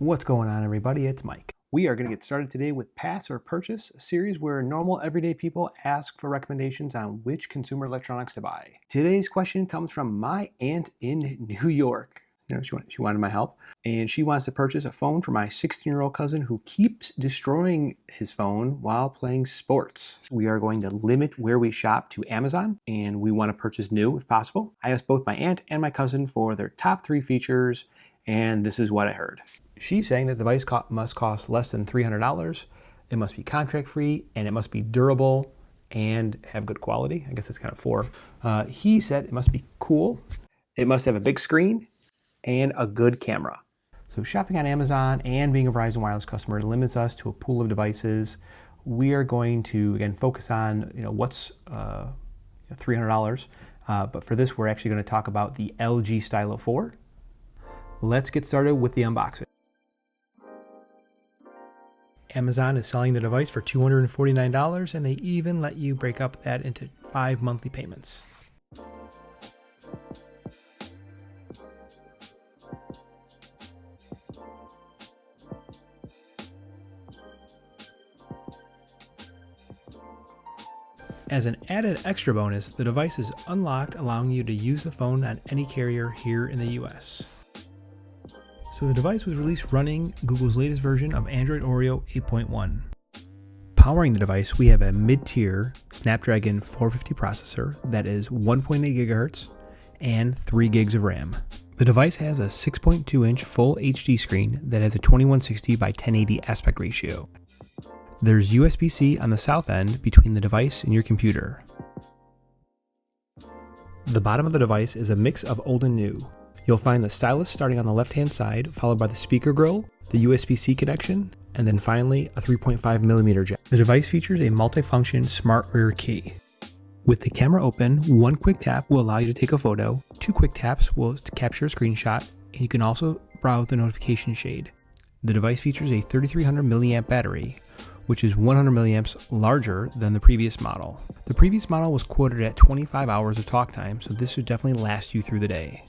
What's going on, everybody? It's Mike. We are going to get started today with Pass or Purchase, a series where normal everyday people ask for recommendations on which consumer electronics to buy. Today's question comes from my aunt in New York. She wanted my help, and she wants to purchase a phone for my 16-year-old cousin who keeps destroying his phone while playing sports. We are going to limit where we shop to Amazon, and we want to purchase new if possible. I asked both my aunt and my cousin for their top 3 features, and this is what I heard. She's saying that the device must cost less than $300, it must be contract free, and it must be durable and have good quality. I guess that's kind of 4. He said it must be cool, it must have a big screen, and a good camera. So shopping on Amazon and being a Verizon Wireless customer limits us to a pool of devices. We are going to, again, focus on what's $300, but for this we're actually going to talk about the LG Stylo 4. Let's get started with the unboxing. Amazon is selling the device for $249, and they even let you break up that into 5 monthly payments. As an added extra bonus, the device is unlocked, allowing you to use the phone on any carrier here in the US. So the device was released running Google's latest version of Android Oreo 8.1. Powering the device, we have a mid-tier Snapdragon 450 processor that is 1.8 GHz and 3 gigs of RAM. The device has a 6.2-inch full HD screen that has a 2160 by 1080 aspect ratio. There's USB-C on the south end between the device and your computer. The bottom of the device is a mix of old and new. You'll find the stylus starting on the left-hand side, followed by the speaker grill, the USB-C connection, and then finally a 3.5mm jack. The device features a multifunction smart rear key. With the camera open, 1 quick tap will allow you to take a photo, 2 quick taps will capture a screenshot, and you can also browse the notification shade. The device features a 3300 milliamp battery, which is 100 milliamps larger than the previous model. The previous model was quoted at 25 hours of talk time, so this should definitely last you through the day.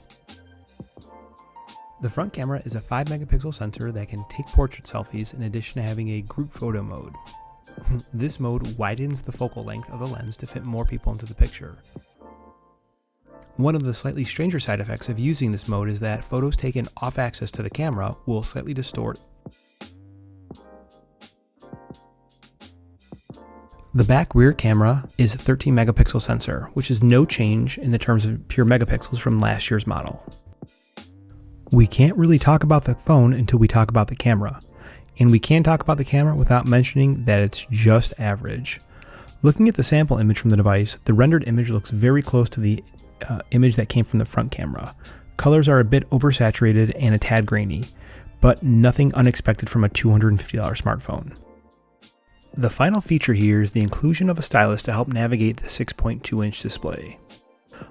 The front camera is a 5 megapixel sensor that can take portrait selfies in addition to having a group photo mode. This mode widens the focal length of the lens to fit more people into the picture. One of the slightly stranger side effects of using this mode is that photos taken off access to the camera will slightly distort. The back rear camera is a 13 megapixel sensor, which is no change in the terms of pure megapixels from last year's model. We can't really talk about the phone until we talk about the camera, and we can't talk about the camera without mentioning that it's just average. Looking at the sample image from the device, the rendered image looks very close to the image that came from the front camera. Colors are a bit oversaturated and a tad grainy, but nothing unexpected from a $250 smartphone. The final feature here is the inclusion of a stylus to help navigate the 6.2-inch display.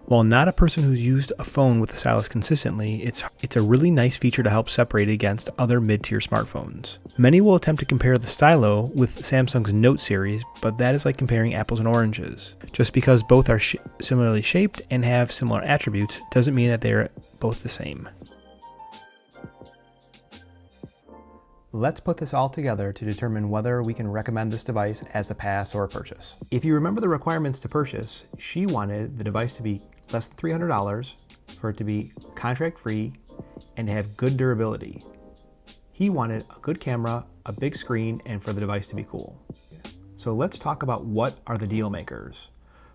While not a person who's used a phone with a stylus consistently, it's a really nice feature to help separate it against other mid-tier smartphones. Many will attempt to compare the Stylo with Samsung's Note series, but that is like comparing apples and oranges. Just because both are similarly shaped and have similar attributes doesn't mean that they're both the same. Let's put this all together to determine whether we can recommend this device as a pass or a purchase. If you remember the requirements to purchase, she wanted the device to be less than $300, for it to be contract free, and to have good durability. He wanted a good camera, a big screen, and for the device to be cool. So let's talk about what are the deal makers.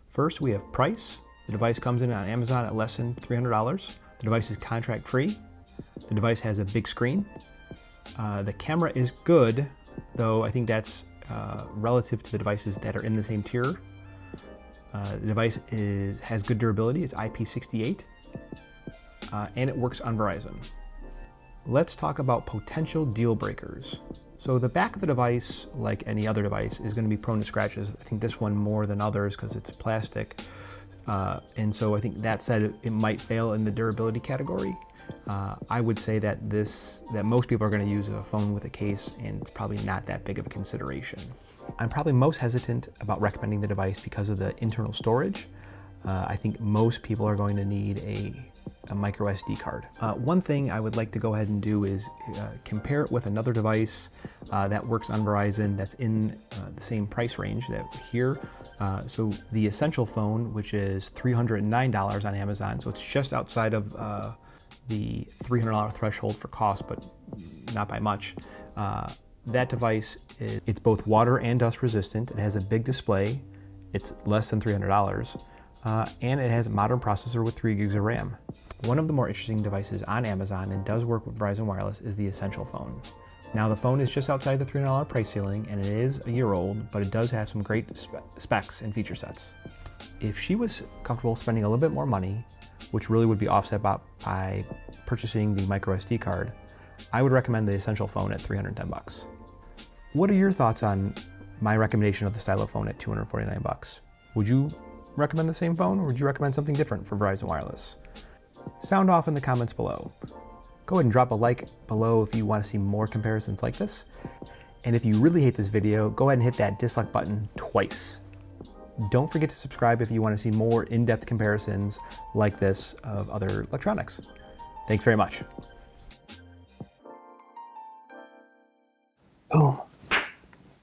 First, we have price. The device comes in on Amazon at less than $300. The device is contract free. The device has a big screen. The camera is good, though I think that's relative to the devices that are in the same tier. The device has good durability, it's IP68, and it works on Verizon. Let's talk about potential deal breakers. So the back of the device, like any other device, is going to be prone to scratches. I think this one more than others because it's plastic. And so I think that said, it might fail in the durability category. I would say that most people are going to use a phone with a case, and it's probably not that big of a consideration. I'm probably most hesitant about recommending the device because of the internal storage. I think most people are going to need a micro SD card. One thing I would like to go ahead and do is compare it with another device that works on Verizon that's in the same price range that here. So the Essential phone, which is $309 on Amazon, so it's just outside of the $300 threshold for cost, but not by much. That device, it's both water and dust resistant. It has a big display. It's less than $300. And it has a modern processor with 3 gigs of RAM. One of the more interesting devices on Amazon and does work with Verizon Wireless is the Essential phone. Now the phone is just outside the $300 price ceiling and it is a year old, but it does have some great specs and feature sets. If she was comfortable spending a little bit more money, which really would be offset by purchasing the micro SD card, I would recommend the Essential phone at $310. What are your thoughts on my recommendation of the Stylo phone at $249? Would you recommend the same phone, or would you recommend something different for Verizon Wireless? Sound off in the comments below. Go ahead and drop a like below if you want to see more comparisons like this. And if you really hate this video, go ahead and hit that dislike button twice. Don't forget to subscribe if you want to see more in-depth comparisons like this of other electronics. Thanks very much.